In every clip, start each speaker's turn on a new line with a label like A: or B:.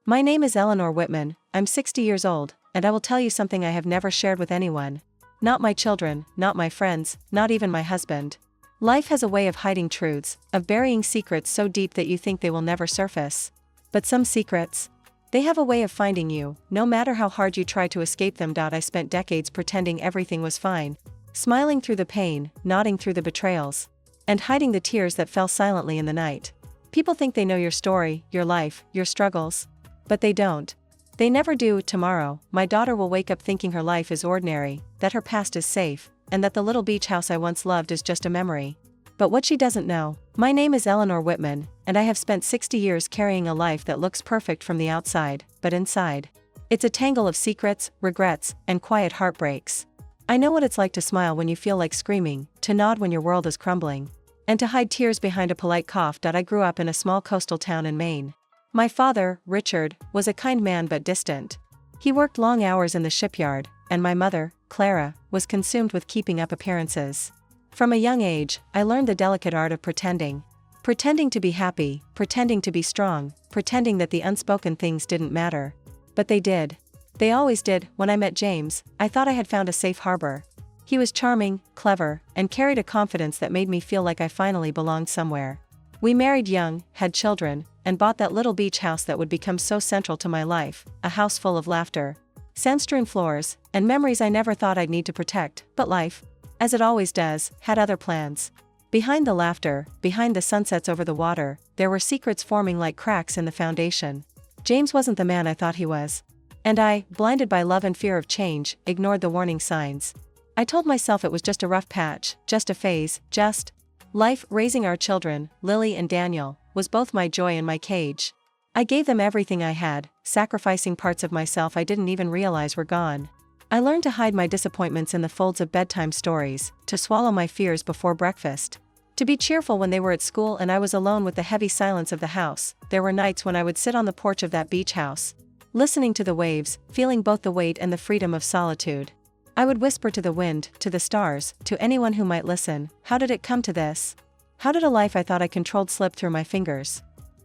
A: My name is Eleanor Whitman, I'm 60 years old, and I will tell you something I have never shared with anyone. Not my children, not my friends, not even my husband. Life has a way of hiding truths, of burying secrets so deep that you think they will never surface. But some secrets, they have a way of finding you, no matter how hard you try to escape them. I spent decades pretending everything was fine, smiling through the pain, nodding through the betrayals, and hiding the tears that fell silently in the night. People think they know your story, your life, your struggles. But they don't. They never do. Tomorrow, my daughter will wake up thinking her life is ordinary, that her past is safe, and that the little beach house I once loved is just a memory. But what she doesn't know, my name is Eleanor Whitman, and I have spent 60 years carrying a life that looks perfect from the outside, but inside, it's a tangle of secrets, regrets, and quiet heartbreaks. I know what it's like to smile when you feel like screaming, to nod when your world is crumbling, and to hide tears behind a polite cough. I grew up in a small coastal town in Maine. My father, Richard, was a kind man but distant. He worked long hours in the shipyard, and my mother, Clara, was consumed with keeping up appearances. From a young age, I learned the delicate art of pretending. Pretending to be happy, pretending to be strong, pretending that the unspoken things didn't matter. But they did. They always did. When I met James, I thought I had found a safe harbor. He was charming, clever, and carried a confidence that made me feel like I finally belonged somewhere. We married young, had children, and bought that little beach house that would become so central to my life, a house full of laughter, sand-strewn floors, and memories I never thought I'd need to protect. But life, as it always does, had other plans. Behind the laughter, behind the sunsets over the water, there were secrets forming like cracks in the foundation. James wasn't the man I thought he was. And I, blinded by love and fear of change, ignored the warning signs. I told myself it was just a rough patch, just a phase, just life. Raising our children, Lily and Daniel, was both my joy and my cage. I gave them everything I had, sacrificing parts of myself I didn't even realize were gone. I learned to hide my disappointments in the folds of bedtime stories, to swallow my fears before breakfast, to be cheerful when they were at school and I was alone with the heavy silence of the house. There were nights when I would sit on the porch of that beach house, listening to the waves, feeling both the weight and the freedom of solitude. I would whisper to the wind, to the stars, to anyone who might listen, how did it come to this? How did a life I thought I controlled slip through my fingers?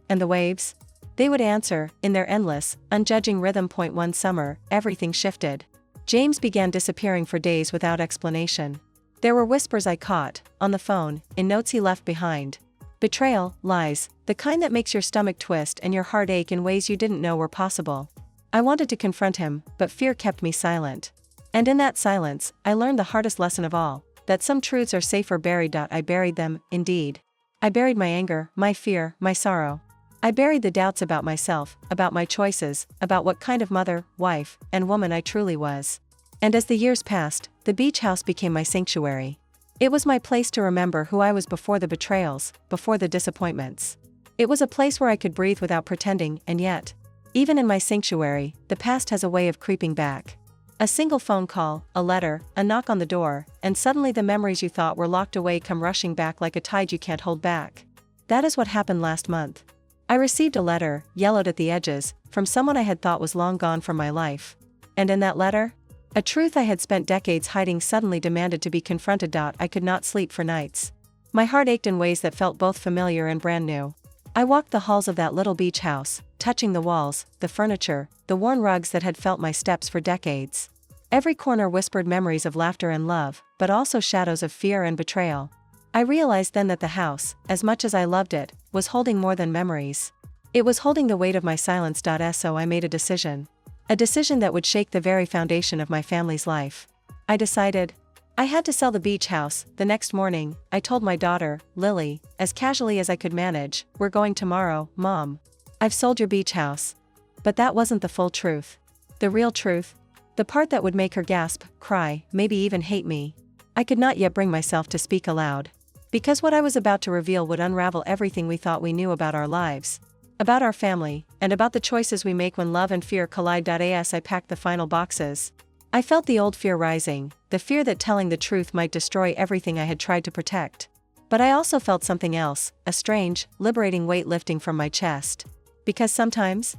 A: And the waves? They would answer, in their endless, unjudging rhythm. One summer, everything shifted. James began disappearing for days without explanation. There were whispers I caught, on the phone, in notes he left behind. Betrayal, lies, the kind that makes your stomach twist and your heart ache in ways you didn't know were possible. I wanted to confront him, but fear kept me silent. And in that silence, I learned the hardest lesson of all, that some truths are safer buried. I buried them, indeed. I buried my anger, my fear, my sorrow. I buried the doubts about myself, about my choices, about what kind of mother, wife, and woman I truly was. And as the years passed, the beach house became my sanctuary. It was my place to remember who I was before the betrayals, before the disappointments. It was a place where I could breathe without pretending, and yet, even in my sanctuary, the past has a way of creeping back. A single phone call, a letter, a knock on the door, and suddenly the memories you thought were locked away come rushing back like a tide you can't hold back. That is what happened last month. I received a letter, yellowed at the edges, from someone I had thought was long gone from my life. And in that letter, a truth I had spent decades hiding suddenly demanded to be confronted. I could not sleep for nights. My heart ached in ways that felt both familiar and brand new. I walked the halls of that little beach house, touching the walls, the furniture, the worn rugs that had felt my steps for decades. Every corner whispered memories of laughter and love, but also shadows of fear and betrayal. I realized then that the house, as much as I loved it, was holding more than memories. It was holding the weight of my silence. So I made a decision. A decision that would shake the very foundation of my family's life. I decided I had to sell the beach house. The next morning, I told my daughter, Lily, as casually as I could manage, "We're going tomorrow, Mom. I've sold your beach house." But that wasn't the full truth. The real truth. The part that would make her gasp, cry, maybe even hate me. I could not yet bring myself to speak aloud. Because what I was about to reveal would unravel everything we thought we knew about our lives, about our family, and about the choices we make when love and fear collide. As I packed the final boxes, I felt the old fear rising, the fear that telling the truth might destroy everything I had tried to protect. But I also felt something else, a strange, liberating weight lifting from my chest. Because sometimes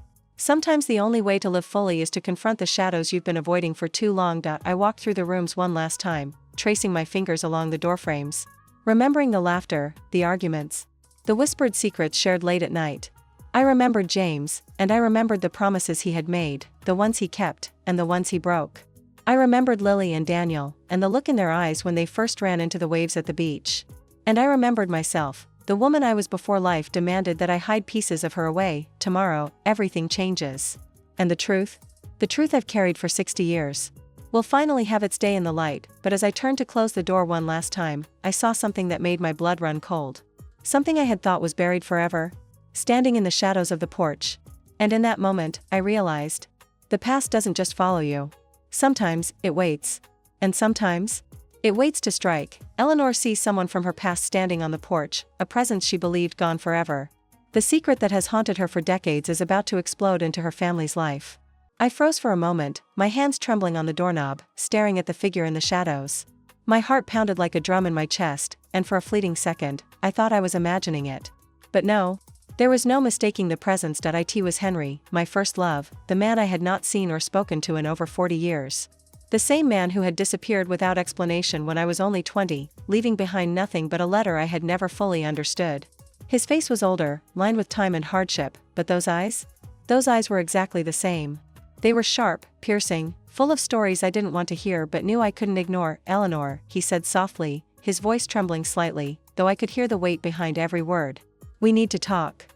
A: the only way to live fully is to confront the shadows you've been avoiding for too long. I walked through the rooms one last time, tracing my fingers along the doorframes, remembering the laughter, the arguments, the whispered secrets shared late at night. I remembered James, and I remembered the promises he had made, the ones he kept, and the ones he broke. I remembered Lily and Daniel, and the look in their eyes when they first ran into the waves at the beach. And I remembered myself, the woman I was before life demanded that I hide pieces of her away. Tomorrow, everything changes. And the truth? The truth I've carried for 60 years. Will finally have its day in the light, but as I turned to close the door one last time, I saw something that made my blood run cold. Something I had thought was buried forever, standing in the shadows of the porch. And in that moment, I realized, the past doesn't just follow you. Sometimes, it waits. And sometimes, it waits to strike. Eleanor sees someone from her past standing on the porch, a presence she believed gone forever. The secret that has haunted her for decades is about to explode into her family's life. I froze for a moment, my hands trembling on the doorknob, staring at the figure in the shadows. My heart pounded like a drum in my chest, and for a fleeting second, I thought I was imagining it. But no. There was no mistaking the presence. It was Henry, my first love, the man I had not seen or spoken to in over 40 years. The same man who had disappeared without explanation when I was only 20, leaving behind nothing but a letter I had never fully understood. His face was older, lined with time and hardship, but those eyes? Those eyes were exactly the same. They were sharp, piercing, full of stories I didn't want to hear but knew I couldn't ignore. Eleanor, he said softly, his voice trembling slightly, though I could hear the weight behind every word. We need to talk.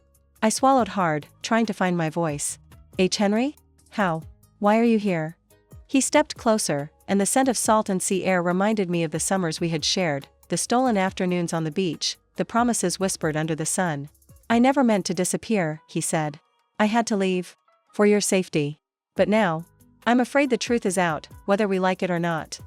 A: I swallowed hard, trying to find my voice. H. Henry? How? Why are you here? He stepped closer, and the scent of salt and sea air reminded me of the summers we had shared, the stolen afternoons on the beach, the promises whispered under the sun. I never meant to disappear, he said. I had to leave. For your safety. But now, I'm afraid the truth is out, whether we like it or not.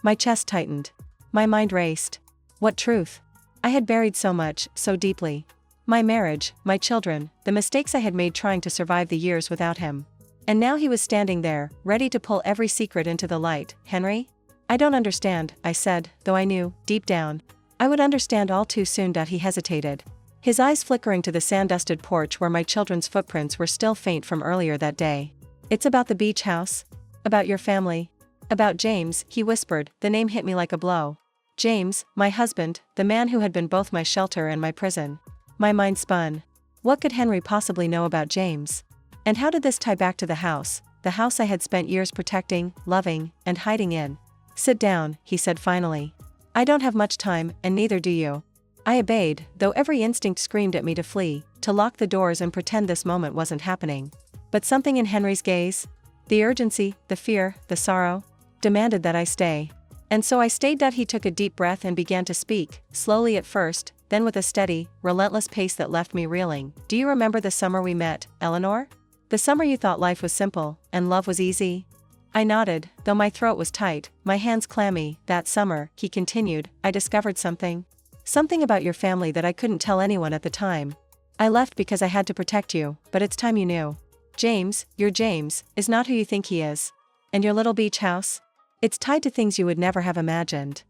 A: My chest tightened. My mind raced. What truth? I had buried so much, so deeply. My marriage, my children, the mistakes I had made trying to survive the years without him. And now he was standing there, ready to pull every secret into the light. Henry? I don't understand, I said, though I knew, deep down, I would understand all too soon. He hesitated. His eyes flickering to the sand-dusted porch where my children's footprints were still faint from earlier that day. It's about the beach house? About your family? About James, he whispered, the name hit me like a blow. James, my husband, the man who had been both my shelter and my prison. My mind spun. What could Henry possibly know about James? And how did this tie back to the house I had spent years protecting, loving, and hiding in? Sit down, he said finally. I don't have much time, and neither do you. I obeyed, though every instinct screamed at me to flee, to lock the doors and pretend this moment wasn't happening. But something in Henry's gaze, the urgency, the fear, the sorrow, demanded that I stay. And so I stayed. He took a deep breath and began to speak, slowly at first, then with a steady, relentless pace that left me reeling. Do you remember the summer we met, Eleanor? The summer you thought life was simple, and love was easy? I nodded, though my throat was tight, my hands clammy. That summer, he continued, I discovered something. Something about your family that I couldn't tell anyone at the time. I left because I had to protect you, but it's time you knew. James, your James, is not who you think he is. And your little beach house? It's tied to things you would never have imagined.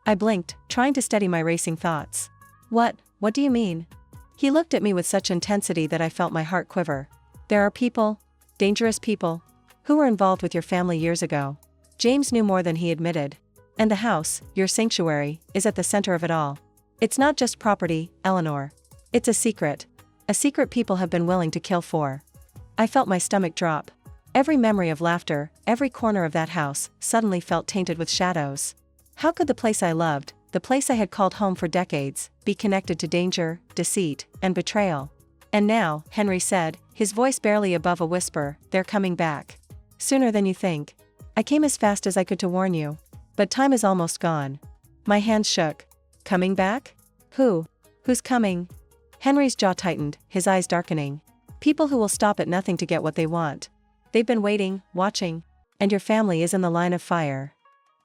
A: I blinked, trying to steady my racing thoughts. What do you mean? He looked at me with such intensity that I felt my heart quiver. There are people, dangerous people, who were involved with your family years ago. James knew more than he admitted. And the house, your sanctuary, is at the center of it all. It's not just property, Eleanor. It's a secret. A secret people have been willing to kill for. I felt my stomach drop. Every memory of laughter, every corner of that house, suddenly felt tainted with shadows. How could the place I loved, the place I had called home for decades, be connected to danger, deceit, and betrayal? And now, Henry said, his voice barely above a whisper, they're coming back. Sooner than you think. I came as fast as I could to warn you. But time is almost gone. My hands shook. Coming back? Who? Who's coming? Henry's jaw tightened, his eyes darkening. People who will stop at nothing to get what they want. They've been waiting, watching. And your family is in the line of fire.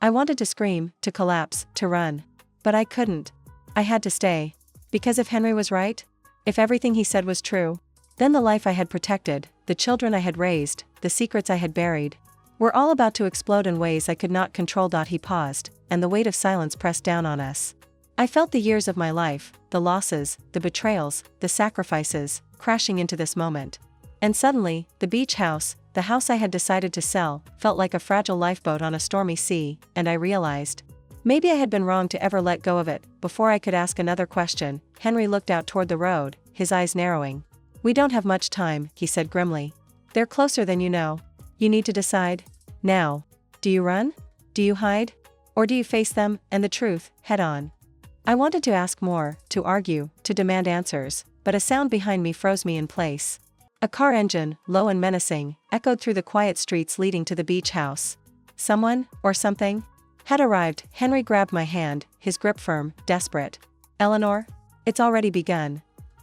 A: I wanted to scream, to collapse, to run. But I couldn't. I had to stay. Because if Henry was right, if everything he said was true, then the life I had protected, the children I had raised, the secrets I had buried, were all about to explode in ways I could not control. He paused, and the weight of silence pressed down on us. I felt the years of my life, the losses, the betrayals, the sacrifices, crashing into this moment. And suddenly, the beach house, the house I had decided to sell, felt like a fragile lifeboat on a stormy sea, and I realized, maybe I had been wrong to ever let go of it. Before I could ask another question, Henry looked out toward the road, his eyes narrowing. We don't have much time, he said grimly. They're closer than you know. You need to decide. Now. Do you run? Do you hide? Or do you face them, and the truth, head on? I wanted to ask more, to argue, to demand answers, but a sound behind me froze me in place. A car engine, low and menacing, echoed through the quiet streets leading to the beach house. Someone, or something, had arrived. Henry grabbed my hand, his grip firm, desperate. Eleanor? It's already begun.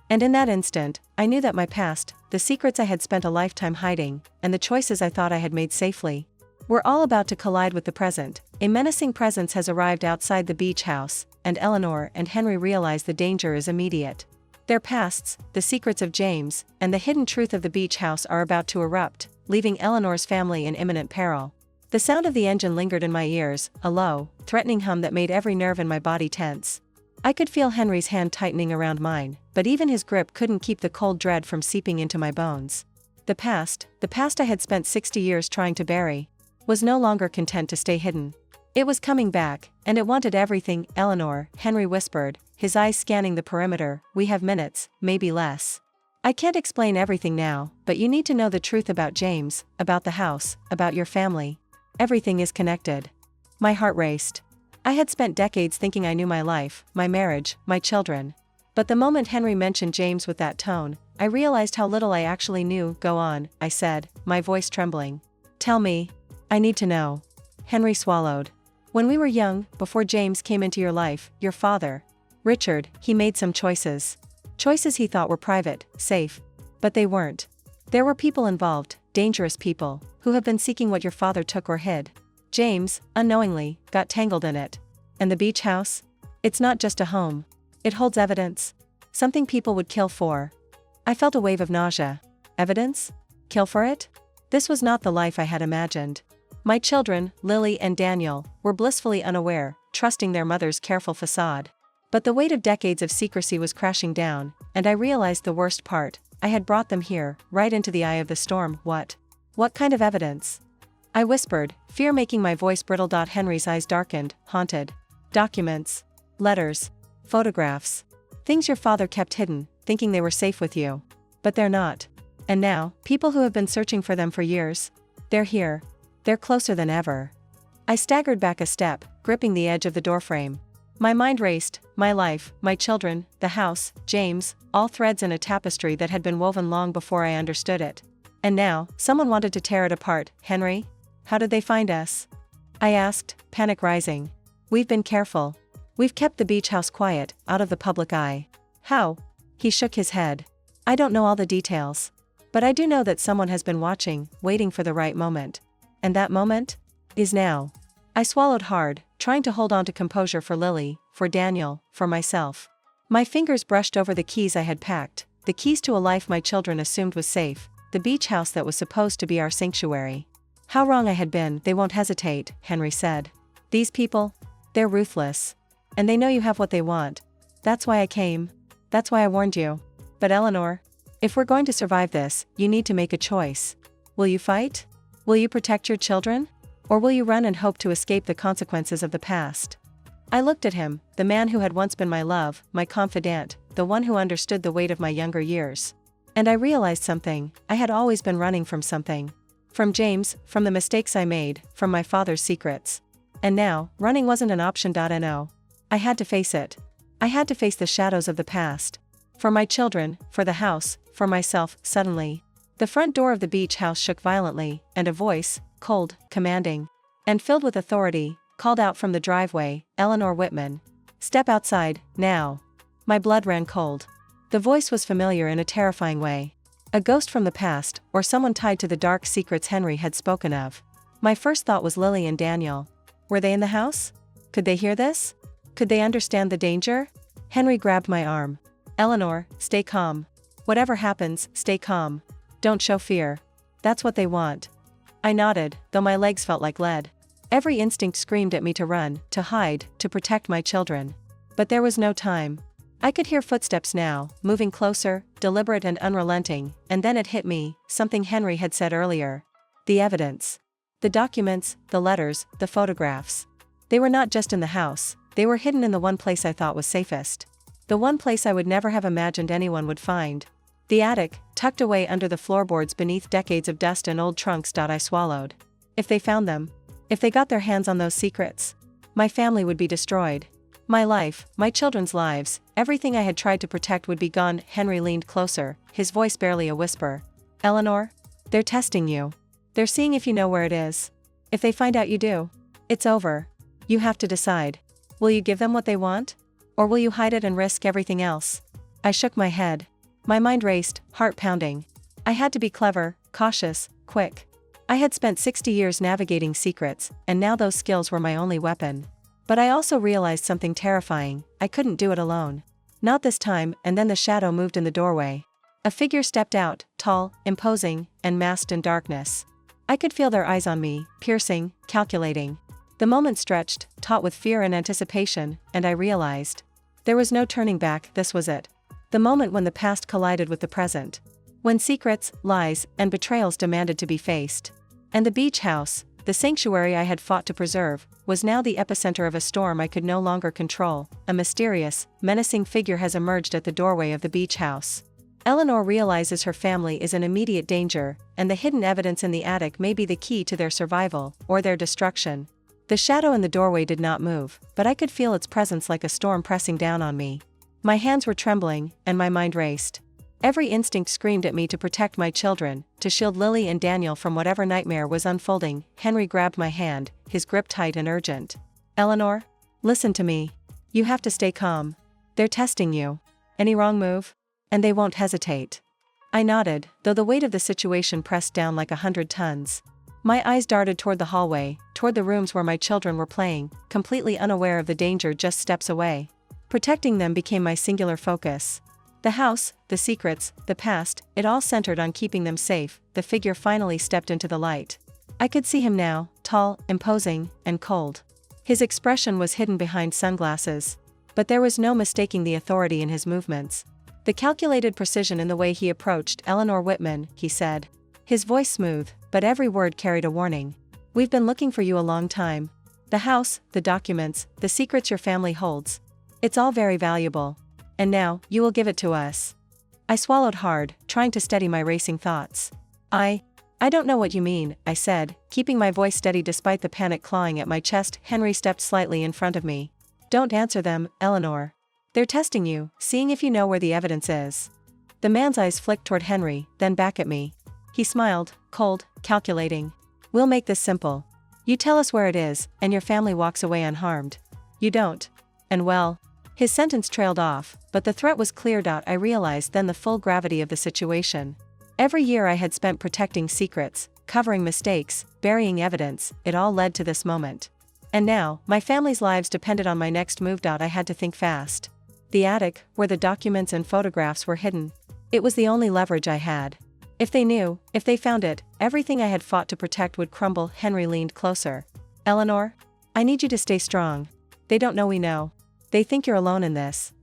A: And in that instant, I knew that my past, the secrets I had spent a lifetime hiding, and the choices I thought I had made safely, were all about to collide with the present. A menacing presence has arrived outside the beach house, and Eleanor and Henry realize the danger is immediate. Their pasts, the secrets of James, and the hidden truth of the beach house are about to erupt, leaving Eleanor's family in imminent peril. The sound of the engine lingered in my ears, a low, threatening hum that made every nerve in my body tense. I could feel Henry's hand tightening around mine, but even his grip couldn't keep the cold dread from seeping into my bones. The past I had spent 60 years trying to bury, was no longer content to stay hidden. It was coming back, and it wanted everything. Eleanor, Henry whispered, his eyes scanning the perimeter. We have minutes, maybe less. I can't explain everything now, but you need to know the truth about James, about the house, about your family. Everything is connected. My heart raced. I had spent decades thinking I knew my life, my marriage, my children. But the moment Henry mentioned James with that tone, I realized how little I actually knew. Go on, I said, my voice trembling. Tell me. I need to know. Henry swallowed. When we were young, before James came into your life, your father, Richard, he made some choices. Choices he thought were private, safe. But they weren't. There were people involved, dangerous people, who have been seeking what your father took or hid. James, unknowingly, got tangled in it. And the beach house? It's not just a home. It holds evidence. Something people would kill for. I felt a wave of nausea. Evidence? Kill for it? This was not the life I had imagined. My children, Lily and Daniel, were blissfully unaware, trusting their mother's careful facade. But the weight of decades of secrecy was crashing down, and I realized the worst part. I had brought them here, right into the eye of the storm. What? What kind of evidence? I whispered, fear making my voice brittle. Henry's eyes darkened, haunted. Documents. Letters. Photographs. Things your father kept hidden, thinking they were safe with you. But they're not. And now, people who have been searching for them for years. They're here. They're closer than ever. I staggered back a step, gripping the edge of the doorframe. My mind raced, my life, my children, the house, James, all threads in a tapestry that had been woven long before I understood it. And now, someone wanted to tear it apart. Henry? How did they find us? I asked, panic rising. We've been careful. We've kept the beach house quiet, out of the public eye. How? He shook his head. I don't know all the details. But I do know that someone has been watching, waiting for the right moment. And that moment? Is now. I swallowed hard, trying to hold on to composure for Lily, for Daniel, for myself. My fingers brushed over the keys I had packed, the keys to a life my children assumed was safe, the beach house that was supposed to be our sanctuary. How wrong I had been. They won't hesitate, Henry said. These people? They're ruthless. And they know you have what they want. That's why I came. That's why I warned you. But Eleanor, if we're going to survive this, you need to make a choice. Will you fight? Will you protect your children? Or will you run and hope to escape the consequences of the past? I looked at him, the man who had once been my love, my confidant, the one who understood the weight of my younger years. And I realized something. I had always been running from something. From James, from the mistakes I made, from my father's secrets. And now, running wasn't an option. No. I had to face it. I had to face the shadows of the past. For my children, for the house, for myself. Suddenly, the front door of the beach house shook violently, and a voice, cold, commanding, and filled with authority, called out from the driveway, Eleanor Whitman. Step outside, now. My blood ran cold. The voice was familiar in a terrifying way. A ghost from the past, or someone tied to the dark secrets Henry had spoken of. My first thought was Lily and Daniel. Were they in the house? Could they hear this? Could they understand the danger? Henry grabbed my arm. Eleanor, stay calm. Whatever happens, stay calm. Don't show fear. That's what they want. I nodded, though my legs felt like lead. Every instinct screamed at me to run, to hide, to protect my children. But there was no time. I could hear footsteps now, moving closer, deliberate and unrelenting, and then it hit me, something Henry had said earlier. The evidence. The documents, the letters, the photographs. They were not just in the house, they were hidden in the one place I thought was safest. The one place I would never have imagined anyone would find. The attic, tucked away under the floorboards beneath decades of dust and old trunks. I swallowed. If they found them, if they got their hands on those secrets, my family would be destroyed. My life, my children's lives, everything I had tried to protect would be gone. Henry leaned closer, his voice barely a whisper. Eleanor? They're testing you. They're seeing if you know where it is. If they find out you do, it's over. You have to decide. Will you give them what they want? Or will you hide it and risk everything else? I shook my head. My mind raced, heart pounding. I had to be clever, cautious, quick. I had spent 60 years navigating secrets, and now those skills were my only weapon. But I also realized something terrifying: I couldn't do it alone. Not this time. And then the shadow moved in the doorway. A figure stepped out, tall, imposing, and masked in darkness. I could feel their eyes on me, piercing, calculating. The moment stretched, taut with fear and anticipation, and I realized. There was no turning back. This was it. The moment when the past collided with the present. When secrets, lies, and betrayals demanded to be faced. And the beach house, the sanctuary I had fought to preserve, was now the epicenter of a storm I could no longer control. A mysterious, menacing figure has emerged at the doorway of the beach house. Eleanor realizes her family is in immediate danger, and the hidden evidence in the attic may be the key to their survival, or their destruction. The shadow in the doorway did not move, but I could feel its presence like a storm pressing down on me. My hands were trembling, and my mind raced. Every instinct screamed at me to protect my children, to shield Lily and Daniel from whatever nightmare was unfolding. Henry grabbed my hand, his grip tight and urgent. Eleanor? Listen to me. You have to stay calm. They're testing you. Any wrong move? And they won't hesitate. I nodded, though the weight of the situation pressed down like 100 tons. My eyes darted toward the hallway, toward the rooms where my children were playing, completely unaware of the danger just steps away. Protecting them became my singular focus. The house, the secrets, the past, it all centered on keeping them safe. The figure finally stepped into the light. I could see him now, tall, imposing, and cold. His expression was hidden behind sunglasses. But there was no mistaking the authority in his movements. The calculated precision in the way he approached. Eleanor Whitman, he said. His voice smooth, but every word carried a warning. We've been looking for you a long time. The house, the documents, the secrets your family holds. It's all very valuable. And now, you will give it to us. I swallowed hard, trying to steady my racing thoughts. I don't know what you mean, I said, keeping my voice steady despite the panic clawing at my chest. Henry stepped slightly in front of me. Don't answer them, Eleanor. They're testing you, seeing if you know where the evidence is. The man's eyes flicked toward Henry, then back at me. He smiled, cold, calculating. We'll make this simple. You tell us where it is, and your family walks away unharmed. You don't. And well. His sentence trailed off, but the threat was clear. I realized then the full gravity of the situation. Every year I had spent protecting secrets, covering mistakes, burying evidence, it all led to this moment. And now, my family's lives depended on my next move. I had to think fast. The attic, where the documents and photographs were hidden. It was the only leverage I had. If they knew, if they found it, everything I had fought to protect would crumble. Henry leaned closer. Eleanor? I need you to stay strong. They don't know we know. They think you're alone in this.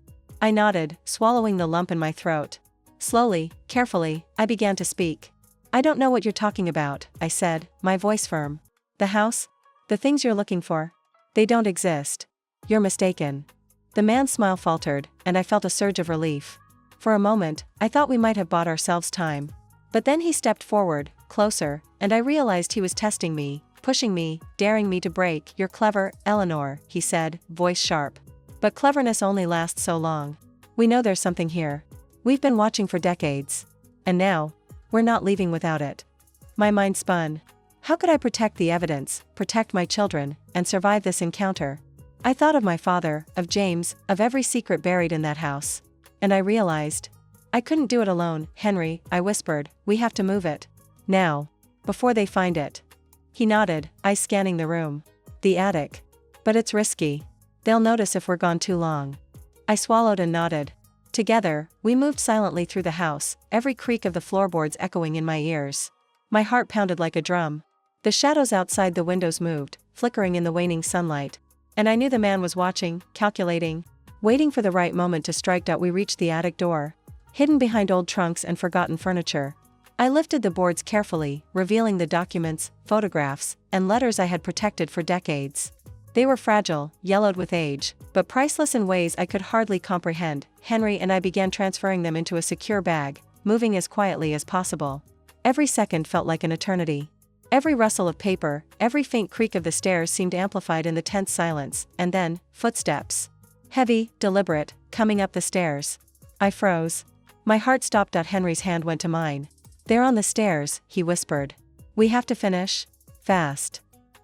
A: I nodded, swallowing the lump in my throat. Slowly, carefully, I began to speak. I don't know what you're talking about, I said, my voice firm. The house? The things you're looking for? They don't exist. You're mistaken. The man's smile faltered, and I felt a surge of relief. For a moment, I thought we might have bought ourselves time. But then he stepped forward, closer, and I realized he was testing me, pushing me, daring me to break. You're clever, Eleanor, he said, voice sharp. But cleverness only lasts so long. We know there's something here. We've been watching for decades. And now, we're not leaving without it. My mind spun. How could I protect the evidence, protect my children, and survive this encounter? I thought of my father, of James, of every secret buried in that house. And I realized. I couldn't do it alone. Henry, I whispered, we have to move it. Now. Before they find it. He nodded, eyes scanning the room. The attic. But it's risky. They'll notice if we're gone too long. I swallowed and nodded. Together, we moved silently through the house, every creak of the floorboards echoing in my ears. My heart pounded like a drum. The shadows outside the windows moved, flickering in the waning sunlight. And I knew the man was watching, calculating, waiting for the right moment to strike. We reached the attic door. Hidden behind old trunks and forgotten furniture. I lifted the boards carefully, revealing the documents, photographs, and letters I had protected for decades. They were fragile, yellowed with age, but priceless in ways I could hardly comprehend. Henry and I began transferring them into a secure bag, moving as quietly as possible. Every second felt like an eternity. Every rustle of paper, every faint creak of the stairs seemed amplified in the tense silence, and then, footsteps. Heavy, deliberate, coming up the stairs. I froze. My heart stopped. Henry's hand went to mine. "They're on the stairs," he whispered. "We have to finish? Fast."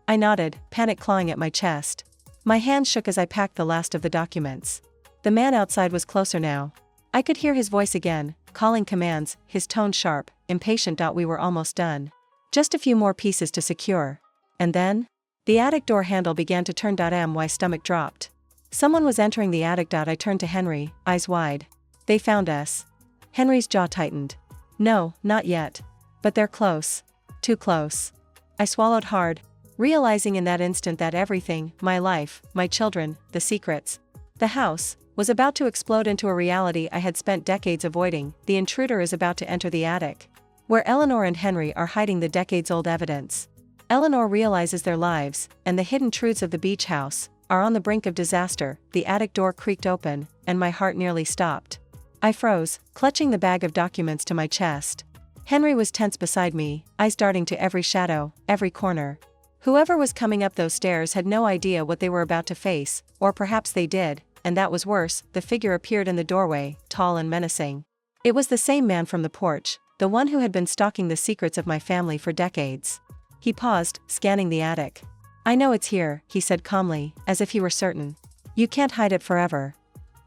A: I nodded, panic clawing at my chest. My hands shook as I packed the last of the documents. The man outside was closer now. I could hear his voice again, calling commands, his tone sharp, impatient. We were almost done. Just a few more pieces to secure. And then? The attic door handle began to turn. My stomach dropped. Someone was entering the attic. I turned to Henry, eyes wide. "They found us." Henry's jaw tightened. "No, not yet. But they're close. Too close." I swallowed hard, realizing in that instant that everything, my life, my children, the secrets, the house, was about to explode into a reality I had spent decades avoiding. The intruder is about to enter the attic, where Eleanor and Henry are hiding the decades-old evidence. Eleanor realizes their lives, and the hidden truths of the beach house, are on the brink of disaster. The attic door creaked open, and my heart nearly stopped. I froze, clutching the bag of documents to my chest. Henry was tense beside me, eyes darting to every shadow, every corner. Whoever was coming up those stairs had no idea what they were about to face, or perhaps they did, and that was worse. The figure appeared in the doorway, tall and menacing. It was the same man from the porch, the one who had been stalking the secrets of my family for decades. He paused, scanning the attic. "I know it's here," he said calmly, as if he were certain. "You can't hide it forever."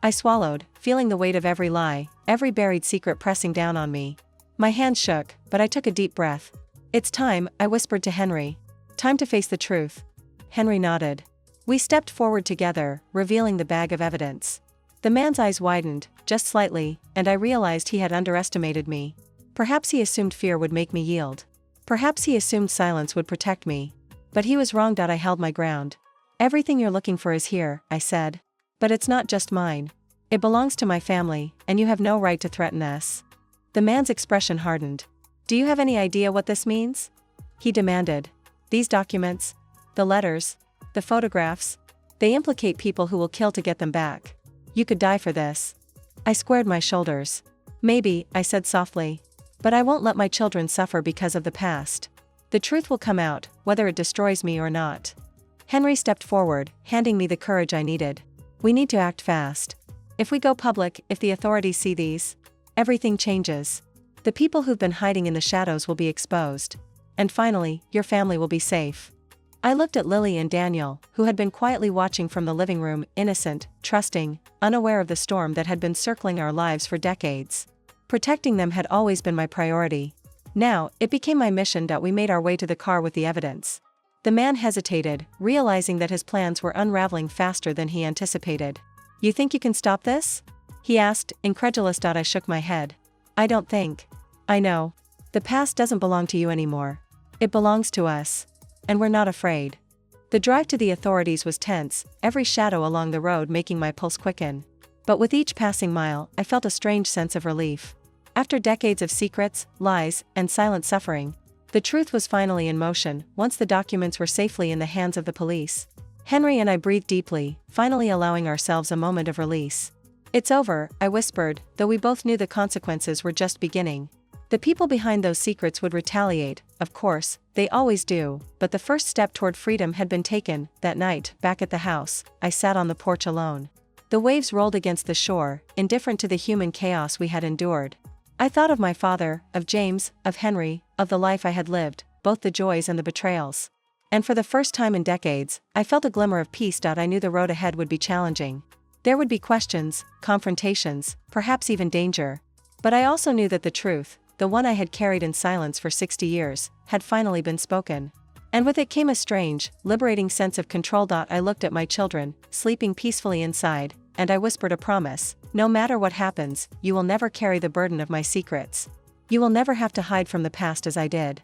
A: I swallowed, feeling the weight of every lie, every buried secret pressing down on me. My hands shook, but I took a deep breath. "It's time," I whispered to Henry. "Time to face the truth." Henry nodded. We stepped forward together, revealing the bag of evidence. The man's eyes widened, just slightly, and I realized he had underestimated me. Perhaps he assumed fear would make me yield. Perhaps he assumed silence would protect me. But he was wrong. I held my ground. "Everything you're looking for is here," I said. "But it's not just mine. It belongs to my family, and you have no right to threaten us." The man's expression hardened. "Do you have any idea what this means?" he demanded. "These documents? The letters? The photographs? They implicate people who will kill to get them back. You could die for this." I squared my shoulders. "Maybe," I said softly. "But I won't let my children suffer because of the past. The truth will come out, whether it destroys me or not." Henry stepped forward, handing me the courage I needed. "We need to act fast. If we go public, if the authorities see these, everything changes. The people who've been hiding in the shadows will be exposed. And finally, your family will be safe." I looked at Lily and Daniel, who had been quietly watching from the living room, innocent, trusting, unaware of the storm that had been circling our lives for decades. Protecting them had always been my priority. Now, it became my mission. We made our way to the car with the evidence. The man hesitated, realizing that his plans were unraveling faster than he anticipated. "You think you can stop this?" he asked, incredulous. I shook my head. "I don't think. I know. The past doesn't belong to you anymore. It belongs to us. And we're not afraid." The drive to the authorities was tense, every shadow along the road making my pulse quicken. But with each passing mile, I felt a strange sense of relief. After decades of secrets, lies, and silent suffering, the truth was finally in motion. Once the documents were safely in the hands of the police, Henry and I breathed deeply, finally allowing ourselves a moment of release. "It's over," I whispered, though we both knew the consequences were just beginning. The people behind those secrets would retaliate, of course, they always do, but the first step toward freedom had been taken. That night, back at the house, I sat on the porch alone. The waves rolled against the shore, indifferent to the human chaos we had endured. I thought of my father, of James, of Henry, of the life I had lived, both the joys and the betrayals. And for the first time in decades, I felt a glimmer of peace. I knew the road ahead would be challenging. There would be questions, confrontations, perhaps even danger. But I also knew that the truth, the one I had carried in silence for 60 years, had finally been spoken. And with it came a strange, liberating sense of control. I looked at my children, sleeping peacefully inside, and I whispered a promise: "No matter what happens, you will never carry the burden of my secrets. You will never have to hide from the past as I did."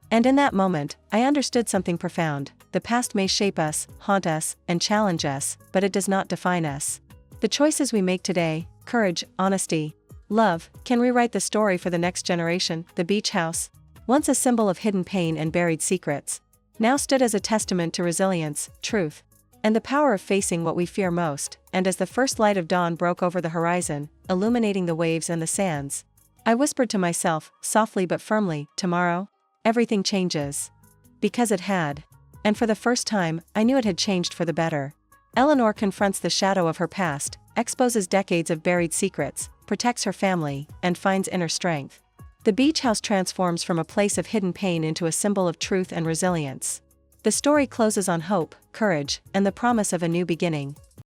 A: And in that moment, I understood something profound. The past may shape us, haunt us, and challenge us, but it does not define us. The choices we make today, courage, honesty, love, can rewrite the story for the next generation. The beach house, once a symbol of hidden pain and buried secrets, now stood as a testament to resilience, truth, and the power of facing what we fear most. And as the first light of dawn broke over the horizon, illuminating the waves and the sands, I whispered to myself, softly but firmly, tomorrow, everything changes. Because it had. And for the first time, I knew it had changed for the better. Eleanor confronts the shadow of her past, exposes decades of buried secrets, protects her family, and finds inner strength. The beach house transforms from a place of hidden pain into a symbol of truth and resilience. The story closes on hope, courage, and the promise of a new beginning.